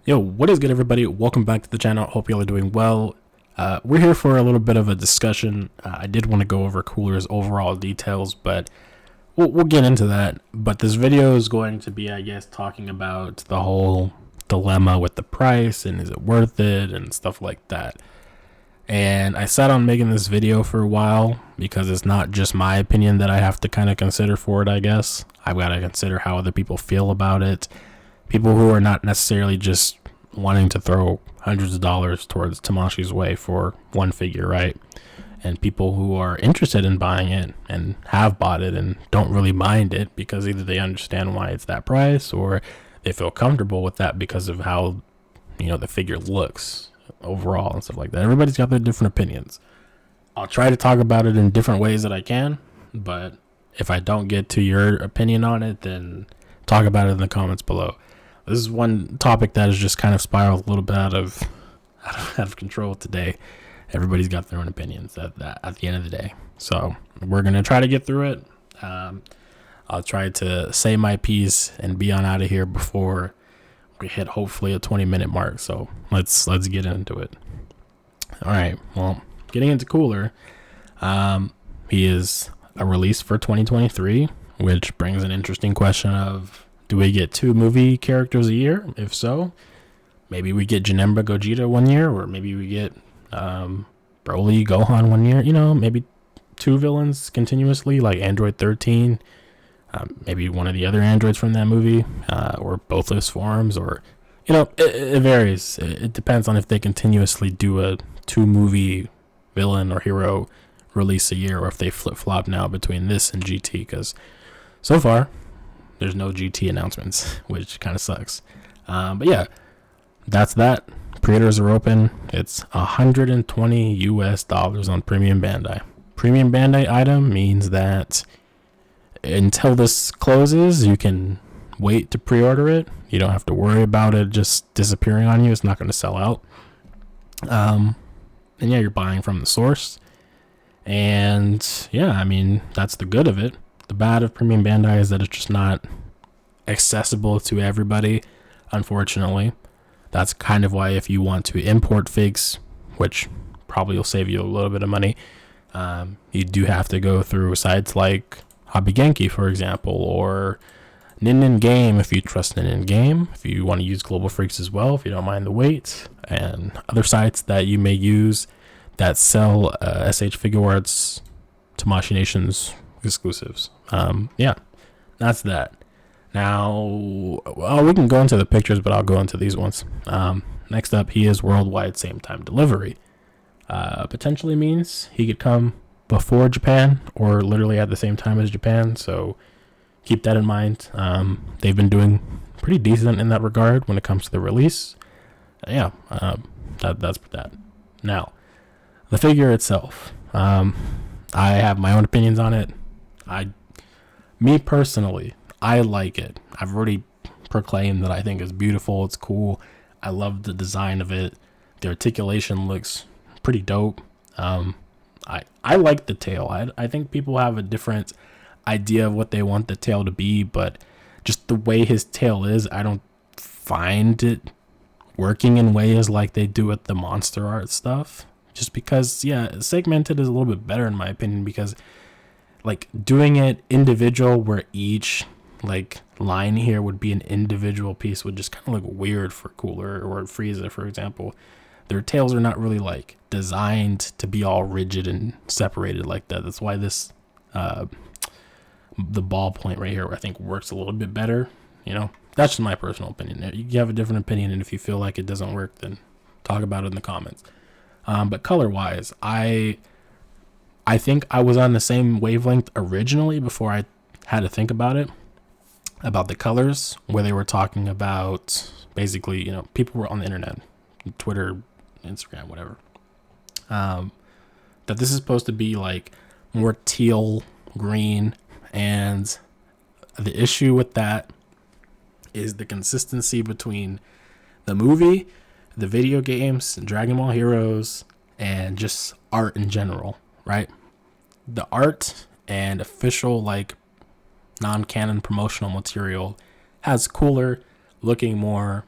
Yo, what is good, everybody? Welcome back to the channel. Hope y'all are doing well. We're here for a little bit of a discussion. I did want to go over Cooler's overall details, but we'll get into that. But this video is going to be, I guess, talking about the whole dilemma with the price and is it worth it and stuff like that. And I sat on making this video for a while because it's not just my opinion that I have to kind of consider for it, I guess. I've got to consider how other people feel about it. People who are not necessarily just wanting to throw hundreds of dollars towards Tamashii's way for one figure, right? And people who are interested in buying it and have bought it and don't really mind it because either they understand why it's that price or they feel comfortable with that because of how, the figure looks overall and stuff like that. Everybody's got their different opinions. I'll try to talk about it in different ways that I can, but if I don't get to your opinion on it, then talk about it in the comments below. This is one topic that has just kind of spiraled a little bit out of control today. Everybody's got their own opinions at the end of the day. So we're going to try to get through it. I'll try to say my piece and be on out of here before we hit hopefully a 20-minute mark. So let's get into it. All right. Well, getting into Cooler, he is a release for 2023, which brings an interesting question of, do we get 2 movie characters a year? If so, maybe we get Janemba Gogeta one year, or maybe we get Broly Gohan one year. Maybe 2 villains continuously, like Android 13, maybe one of the other androids from that movie, or both those forms, or it varies. It depends on if they continuously do a 2 movie villain or hero release a year, or if they flip flop now between this and GT. Because so far, there's no GT announcements, which kind of sucks. But yeah, that's that. Pre-orders are open. It's $120 on Premium Bandai. Premium Bandai item means that until this closes, you can wait to pre-order it. You don't have to worry about it just disappearing on you. It's not going to sell out. And yeah, you're buying from the source. And yeah, that's the good of it. The bad of Premium Bandai is that it's just not accessible to everybody, unfortunately. That's kind of why if you want to import figs, which probably will save you a little bit of money, you do have to go through sites like Hobby Genki, for example, or Nin Game if you trust Nin Game, if you want to use Global Freaks as well, if you don't mind the wait, and other sites that you may use that sell SH Figuarts Tamashii Nation's exclusives. Yeah, that's that. Now, we can go into the pictures, but I'll go into these ones. Next up, he is worldwide same time delivery. Potentially means he could come before Japan or literally at the same time as Japan. So keep that in mind. They've been doing pretty decent in that regard when it comes to the release. Yeah, that's that. Now, the figure itself. I have my own opinions on it. Me personally, I like it. I've already proclaimed that I think it's beautiful. It's cool. I love the design of it. The articulation looks pretty dope. I like the tail. I think people have a different idea of what they want the tail to be, but just the way his tail is, I don't find it working in ways like they do with the monster art stuff. Just because, yeah, segmented is a little bit better in my opinion, because like doing it individual where each like line here would be an individual piece would just kind of look weird for Cooler or Frieza, for example. Their tails are not really like designed to be all rigid and separated like that. That's why this the ball point right here I think works a little bit better. That's just my personal opinion. You have a different opinion, and if you feel like it doesn't work, then talk about it in the comments. But color wise, I think I was on the same wavelength originally before I had to think about it, about the colors, where they were talking about basically, people were on the internet, Twitter, Instagram, whatever, that this is supposed to be like more teal green. And the issue with that is the consistency between the movie, the video games, Dragon Ball Heroes, and just art in general, right? The art and official like non-canon promotional material has Cooler looking more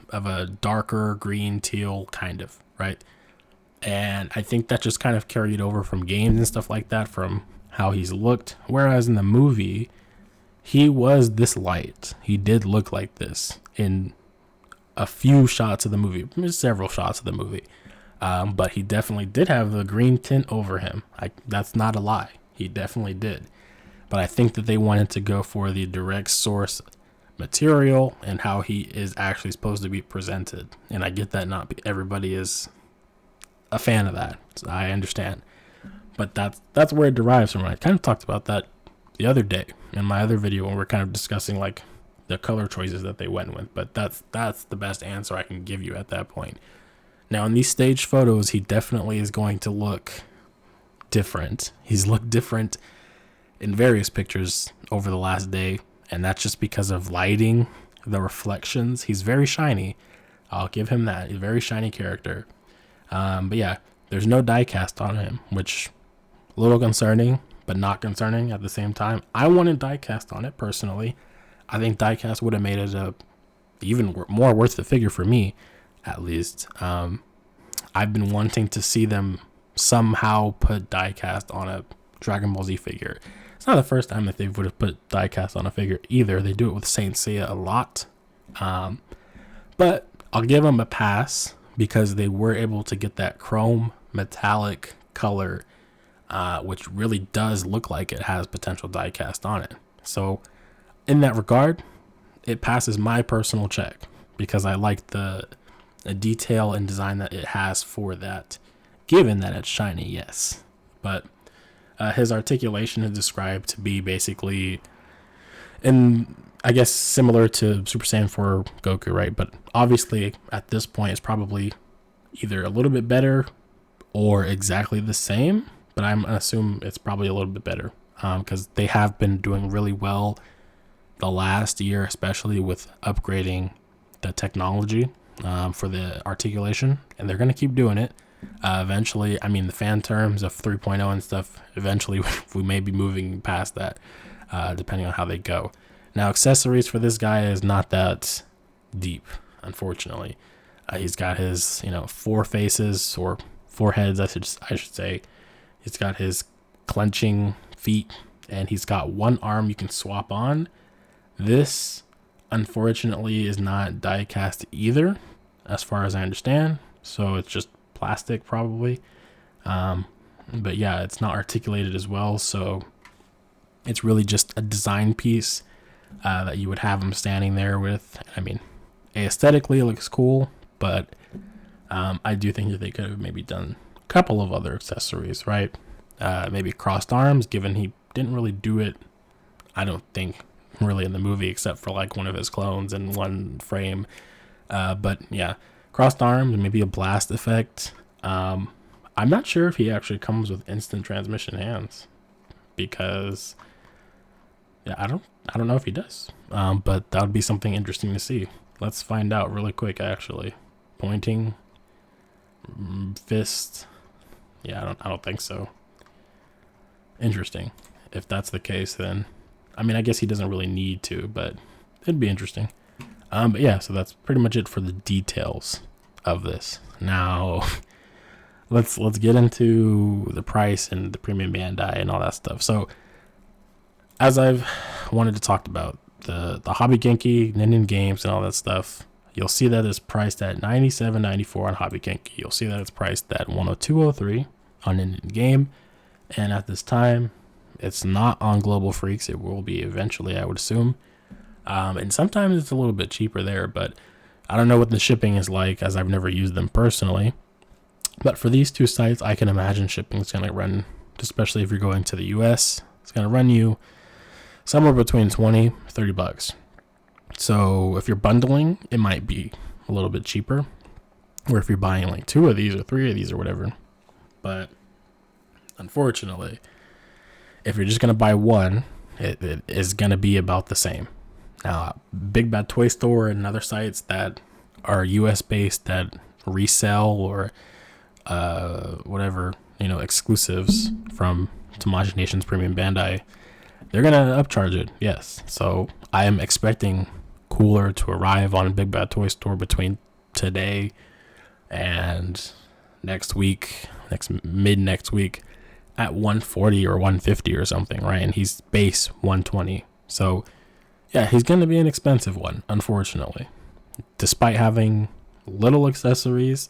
of a darker green teal kind of, right? And I think that just kind of carried over from games and stuff like that, from how he's looked. Whereas in the movie, he was this light. He did look like this in a few shots of the movie, several shots of the movie. But he definitely did have the green tint over him. That's not a lie. He definitely did. But I think that they wanted to go for the direct source material and how he is actually supposed to be presented. And I get that not everybody is a fan of that. So I understand. But that's where it derives from. I kind of talked about that the other day in my other video when we're kind of discussing like the color choices that they went with. But that's the best answer I can give you at that point. Now in these staged photos, he definitely is going to look different. He's looked different in various pictures over the last day, and that's just because of lighting, the reflections. He's very shiny. I'll give him that. He's a very shiny character. But yeah, there's no die cast on him, which a little concerning, but not concerning at the same time. I wanted die cast on it personally. I think die cast would have made it even more worth the figure for me, at least. I've been wanting to see them somehow put die cast on a Dragon Ball Z figure. It's not the first time that they would have put die cast on a figure either. They do it with Saint Seiya a lot. But I'll give them a pass because they were able to get that chrome metallic color, which really does look like it has potential die cast on it. So in that regard, it passes my personal check because I like the detail and design that it has for that, given that it's shiny, yes. But his articulation is described to be basically, and I guess similar to Super Saiyan 4 Goku, right? But obviously at this point it's probably either a little bit better or exactly the same, but I'm gonna assume it's probably a little bit better because they have been doing really well the last year, especially with upgrading the technology for the articulation, and they're gonna keep doing it. Eventually, I mean, the fan terms of 3.0 and stuff, eventually we may be moving past that, depending on how they go. Now, accessories for this guy is not that deep, unfortunately. He's got his, 4 faces, or 4 heads, I should say. He's got his clenching feet, and he's got 1 arm you can swap on. This, unfortunately, is not die cast either, as far as I understand. So it's just plastic probably, but yeah, it's not articulated as well, so it's really just a design piece that you would have him standing there with. I mean, aesthetically it looks cool, but I do think that they could have maybe done a couple of other accessories, right? Maybe crossed arms, given he didn't really do it, I don't think, really in the movie, except for like one of his clones in one frame. But yeah, crossed arms and maybe a blast effect. I'm not sure if he actually comes with instant transmission hands, because yeah, I don't know if he does. But that would be something interesting to see. Let's find out really quick. Actually, pointing, fist. Yeah, I don't think so. Interesting. If that's the case, then I mean, I guess he doesn't really need to, but it'd be interesting. But yeah, so that's pretty much it for the details of this. Now, let's get into the price and the premium bandai and all that stuff. So, as I've wanted to talk about the Hobby Genki, Ninden Games, and all that stuff, you'll see that it's priced at $97.94 on Hobby Genki. You'll see that it's priced at $102.03 on Ninden Game, and at this time, it's not on Global Freaks. It will be eventually, I would assume. And sometimes it's a little bit cheaper there, but I don't know what the shipping is like, as I've never used them personally. But for these 2 sites, I can imagine shipping is going to run, especially if you're going to the US, it's going to run you somewhere between $20-$30. So if you're bundling, it might be a little bit cheaper, or if you're buying like 2 of these or 3 of these or whatever. But unfortunately, if you're just going to buy 1, it is going to be about the same. Now, Big Bad Toy Store and other sites that are US based that resell or whatever, exclusives from Tamashii Nation's Premium Bandai, they're going to upcharge it, yes. So I am expecting Cooler to arrive on Big Bad Toy Store between today and next mid next week at 140 or 150 or something, right? And he's base 120. So yeah, he's going to be an expensive one, unfortunately. Despite having little accessories,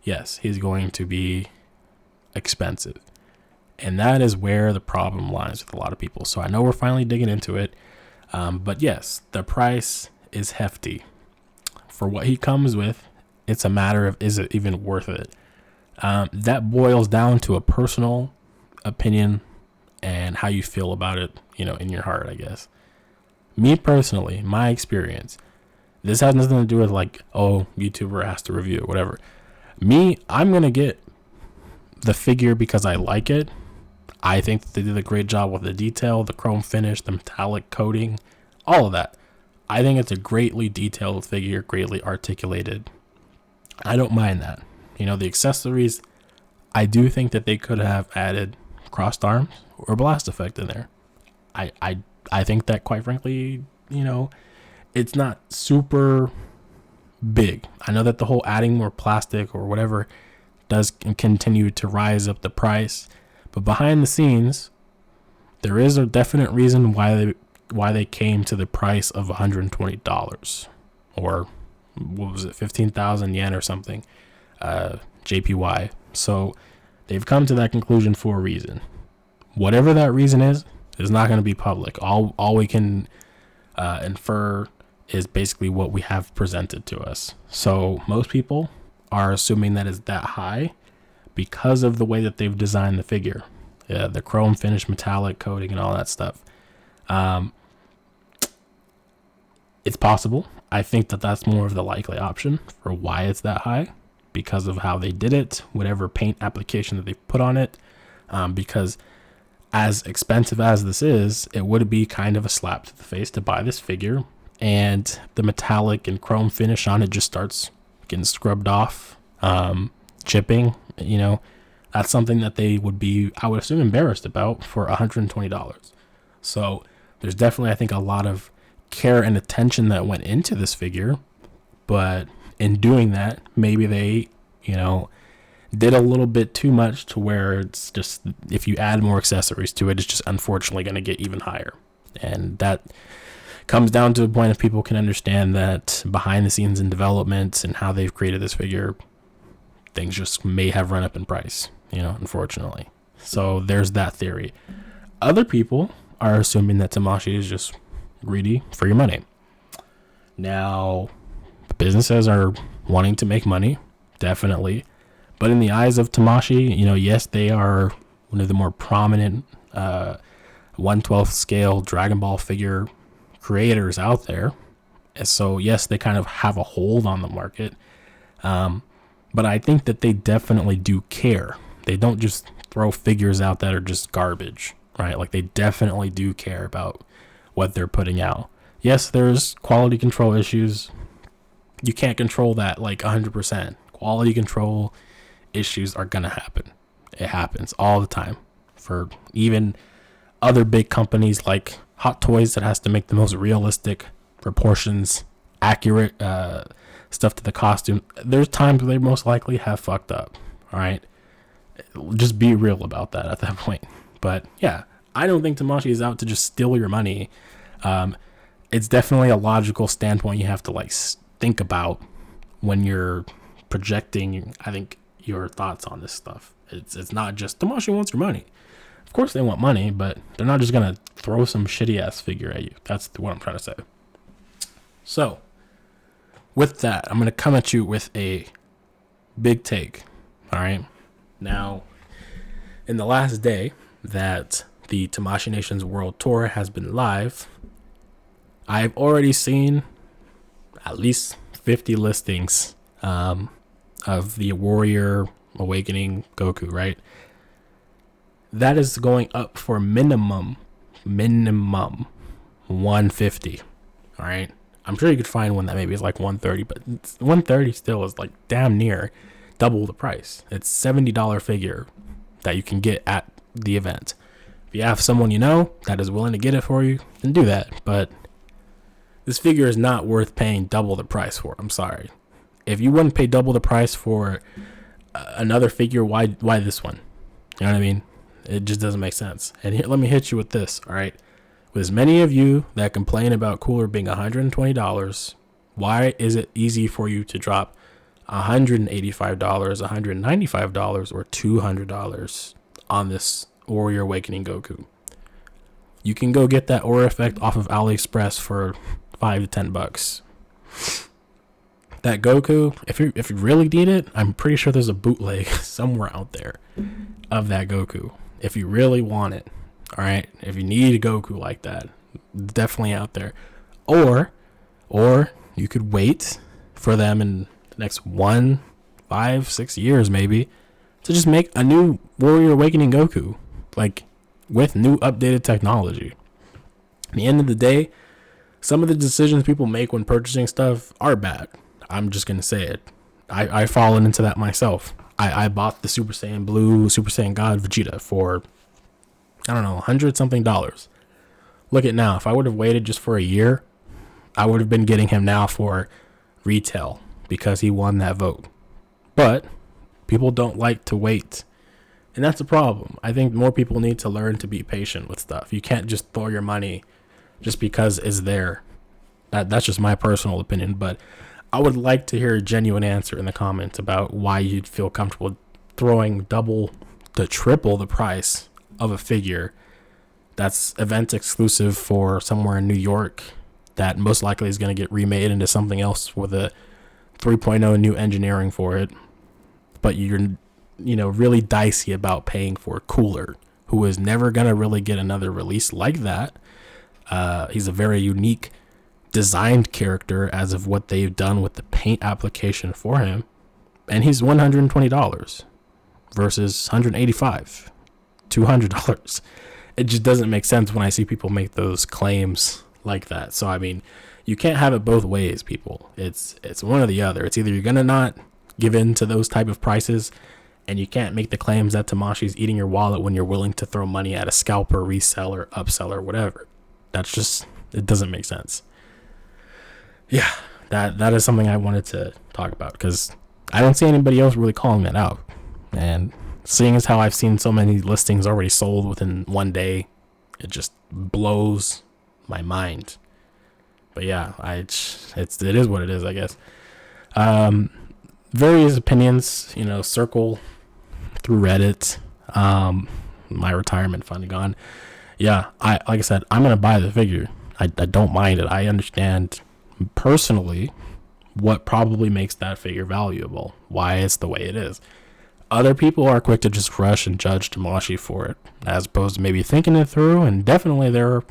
yes, he's going to be expensive. And that is where the problem lies with a lot of people. So I know we're finally digging into it. But yes, the price is hefty. For what he comes with, it's a matter of, is it even worth it? That boils down to a personal opinion and how you feel about it, in your heart, I guess. Me personally, my experience, this has nothing to do with YouTuber has to review it, whatever. Me, I'm going to get the figure because I like it. I think that they did a great job with the detail, the chrome finish, the metallic coating, all of that. I think it's a greatly detailed figure, greatly articulated. I don't mind that. The accessories, I do think that they could have added crossed arms or blast effect in there. I think that, quite frankly, it's not super big. I know that the whole adding more plastic or whatever does continue to rise up the price, but behind the scenes, there is a definite reason why they came to the price of $120, or what was it, 15,000 yen or something, JPY. So they've come to that conclusion for a reason. Whatever that reason is not going to be public. All we can infer is basically what we have presented to us. So most people are assuming that it's that high because of the way that they've designed the figure, the chrome finish, metallic coating, and all that stuff. It's possible. I think that that's more of the likely option for why it's that high, because of how they did it, whatever paint application that they put on it. Because as expensive as this is, it would be kind of a slap to the face to buy this figure, and the metallic and chrome finish on it just starts getting scrubbed off, chipping. That's something that they would be, I would assume, embarrassed about for $120. So there's definitely, I think, a lot of care and attention that went into this figure, but in doing that, maybe they, did a little bit too much to where it's just, if you add more accessories to it, it's just unfortunately going to get even higher. And that comes down to a point of people can understand that behind the scenes in development and how they've created this figure, things just may have run up in price, unfortunately. So there's that theory. Other people are assuming that Tamashii is just greedy for your money. Now, businesses are wanting to make money, definitely. But in the eyes of Tamashii, yes, they are one of the more prominent 1/12 scale Dragon Ball figure creators out there. And so, yes, they kind of have a hold on the market. But I think that they definitely do care. They don't just throw figures out that are just garbage, right? Like, they definitely do care about what they're putting out. Yes, there's quality control issues. You can't control that 100%. Quality control issues are going to happen. It happens all the time for even other big companies like Hot Toys that has to make the most realistic proportions, accurate stuff to the costume. There's times where they most likely have fucked up. All right. Just be real about that at that point. But yeah, I don't think Tamashii is out to just steal your money. It's definitely a logical standpoint you have to think about when you're projecting, I think, your thoughts on this stuff. It's not just Tamashii wants your money. Of course they want money, but they're not just gonna throw some shitty ass figure at you. That's what I'm trying to say. So with that, I'm gonna come at you with a big take. All right. Now, in the last day that the Tamashii Nations World Tour has been live, I've already seen at least 50 listings of the Warrior Awakening Goku, right? That is going up for minimum 150. All right. I'm sure you could find one that maybe is 130, but 130 still is damn near double the price. It's $70 figure that you can get at the event. If you have someone that is willing to get it for you, then do that. But This figure is not worth paying double the price for. I'm sorry. If you wouldn't pay double the price for another figure, why this one? You know what I mean? It just doesn't make sense. And here, let me hit you with this, all right? With as many of you that complain about Cooler being $120, why is it easy for you to drop $185, $195, or $200 on this Warrior Awakening Goku? You can go get that aura effect off of AliExpress for $5 to $10. That Goku, if you really need it, I'm pretty sure there's a bootleg somewhere out there of that Goku. If you really want it, all right. If you need a Goku like that, definitely out there. Or you could wait for them in the next 1, 5, 6 years maybe to just make a new Warrior Awakening Goku, like with new updated technology. At the end of the day, some of the decisions people make when purchasing stuff are bad. I'm just going to say it. I've fallen into that myself. I bought the Super Saiyan Blue, Super Saiyan God Vegeta for, I don't know, $100-something. Look at now. If I would have waited just for a year, I would have been getting him now for retail because he won that vote. But people don't like to wait. And that's a problem. I think more people need to learn to be patient with stuff. You can't just throw your money just because it's there. That's just my personal opinion. But I would like to hear a genuine answer in the comments about why you'd feel comfortable throwing double to triple the price of a figure that's event exclusive for somewhere in New York that most likely is going to get remade into something else with a 3.0 new engineering for it. But you're, really dicey about paying for Cooler, who is never going to really get another release like that. He's a very unique designed character as of what they've done with the paint application for him, and he's $120 versus $185, $200. It just doesn't make sense when I see people make those claims like that. So I mean, you can't have it both ways, people. It's one or the other. It's either you're gonna not give in to those type of prices, and you can't make the claims that Tamashii's eating your wallet when you're willing to throw money at a scalper, reseller, upseller, whatever. That's just, it doesn't make sense. Yeah, that is something I wanted to talk about because I don't see anybody else really calling that out. And seeing as how I've seen so many listings already sold within one day, it just blows my mind. But yeah, it is what it is, I guess. Various opinions, circle through Reddit. My retirement fund gone. Yeah, like I said, I'm gonna buy the figure. I don't mind it. I understand personally what probably makes that figure valuable, why it's the way it is. Other people are quick to just rush and judge Tamashii for it, as opposed to maybe thinking it through. And definitely there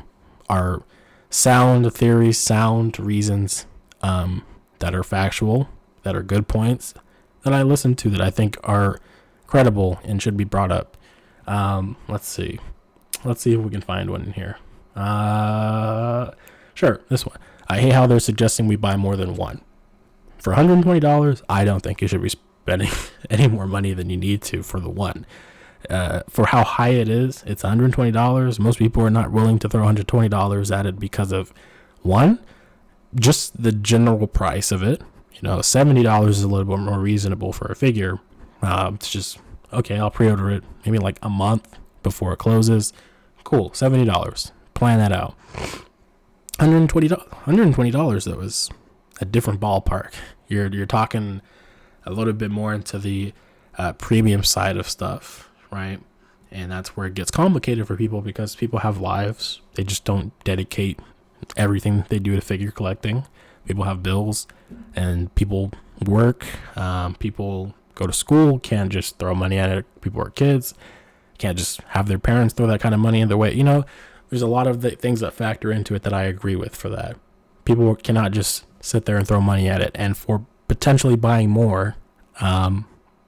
are sound theories, sound reasons that are factual, that are good points that I listen to that I think are credible and should be brought up. Let's see if we can find one in here. Sure, this one. I hate how they're suggesting we buy more than one. For $120, I don't think you should be spending any more money than you need to for the one. For how high it is, it's $120. Most people are not willing to throw $120 at it because of, one, just the general price of it. $70 is a little bit more reasonable for a figure. It's just, okay, I'll pre-order it maybe like a month before it closes. Cool, $70. Plan that out. $120 though is a different ballpark. You're talking a little bit more into the premium side of stuff, right? And that's where it gets complicated for people because people have lives. They just don't dedicate everything they do to figure collecting. People have bills and people work. People go to school, can't just throw money at it. People are kids, can't just have their parents throw that kind of money in their way. There's a lot of the things that factor into it that I agree with for that. People cannot just sit there and throw money at it. And for potentially buying more,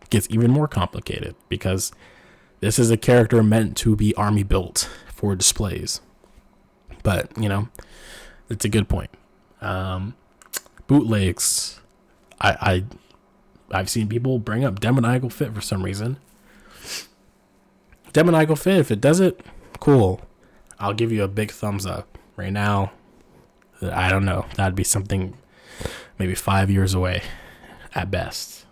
gets even more complicated because this is a character meant to be army built for displays. But, it's a good point. Bootlegs. I've seen people bring up Demonical Fit for some reason. Demonical Fit, if it does it, cool. I'll give you a big thumbs up. Right now, I don't know. That'd be something maybe 5 years away at best.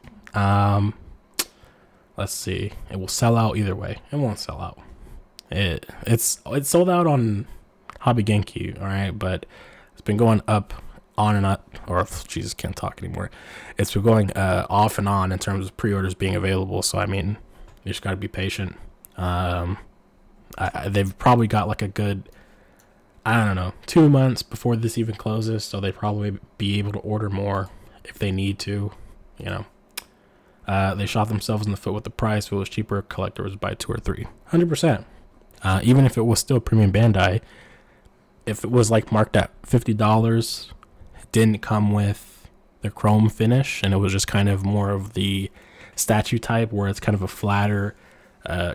Let's see. It will sell out either way. It won't sell out. It's sold out on Hobby Genki, all right, but it's been going up, on and up, or Jesus, can't talk anymore. It's been going off and on in terms of pre-orders being available. So I mean, you just got to be patient. They've probably got like a good, I don't know, 2 months before this even closes, so they probably be able to order more if they need to, you know. They shot themselves in the foot with the price. If it was cheaper, collector would buy 2 or 3, 100%. Even if it was still premium Bandai, if it was like marked at $50, it didn't come with the chrome finish, and it was just kind of more of the statue type where it's kind of a flatter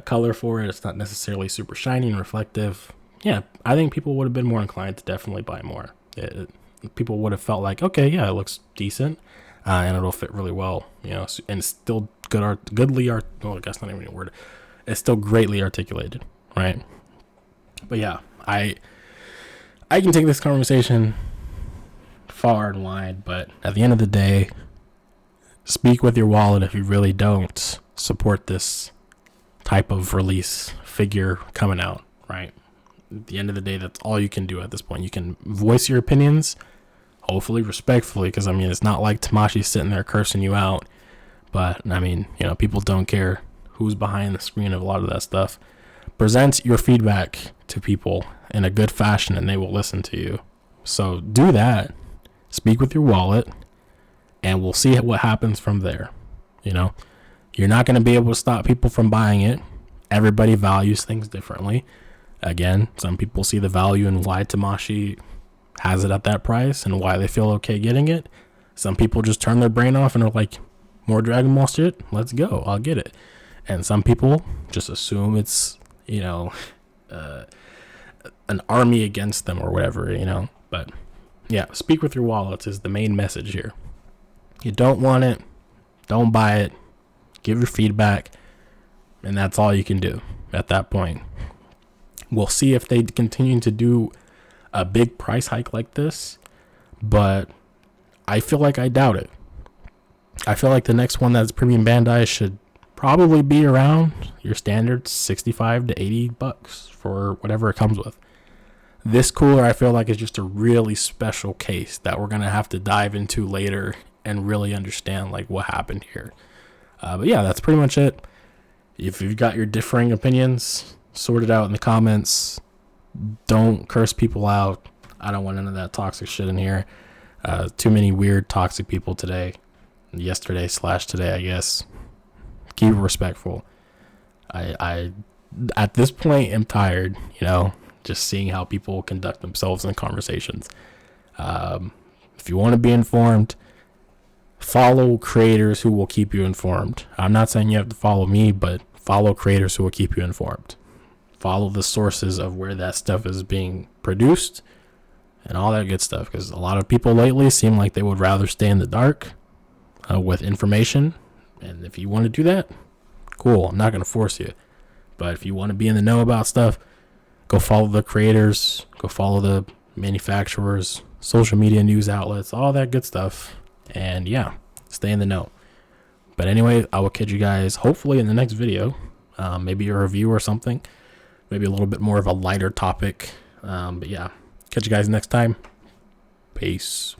color for it. It's not necessarily super shiny and reflective. Yeah, I think people would have been more inclined to definitely buy more. People would have felt like, okay, yeah, it looks decent, and it'll fit really well, you know, and it's still goodly art. Well, I guess not even a word. It's still greatly articulated, right? But yeah, I can take this conversation far and wide, but at the end of the day, speak with your wallet if you really don't support this type of release figure coming out, right? At the end of the day, that's all you can do at this point. You can voice your opinions, hopefully respectfully, because I mean, it's not like Tamashii sitting there cursing you out, but I mean, you know, people don't care who's behind the screen of a lot of that stuff. Present your feedback to people in a good fashion and they will listen to you. So do that, speak with your wallet, and we'll see what happens from there. You know, you're not going to be able to stop people from buying it. Everybody values things differently. Again, some people see the value in why Tamashii has it at that price and why they feel okay getting it. Some people just turn their brain off and are like, more Dragon Ball shit? Let's go. I'll get it. And some people just assume it's, you know, an army against them or whatever, you know. But yeah, speak with your wallets is the main message here. You don't want it, don't buy it, give your feedback, and that's all you can do at that point. We'll see if they continue to do a big price hike like this, but I feel like I doubt it. I feel like the next one that's premium Bandai should probably be around your standard $65 to $80 for whatever it comes with. This cooler, I feel like, is just a really special case that we're going to have to dive into later and really understand like what happened here. But yeah, that's pretty much it. If you've got your differing opinions, sort it out in the comments. Don't curse people out. I don't want none of that toxic shit in here. Too many weird toxic people today. Yesterday/today, I guess. Keep it respectful. I at this point am tired, you know, just seeing how people conduct themselves in conversations. If you want to be informed, follow creators who will keep you informed. I'm not saying you have to follow me, but follow creators who will keep you informed. Follow the sources of where that stuff is being produced and all that good stuff, because a lot of people lately seem like they would rather stay in the dark with information. And if you want to do that, cool. I'm not going to force you. But if you want to be in the know about stuff, go follow the creators, go follow the manufacturers, social media news outlets, all that good stuff. And yeah, stay in the know. But anyway, I will catch you guys hopefully in the next video. Maybe a review or something. Maybe a little bit more of a lighter topic. But yeah, catch you guys next time. Peace.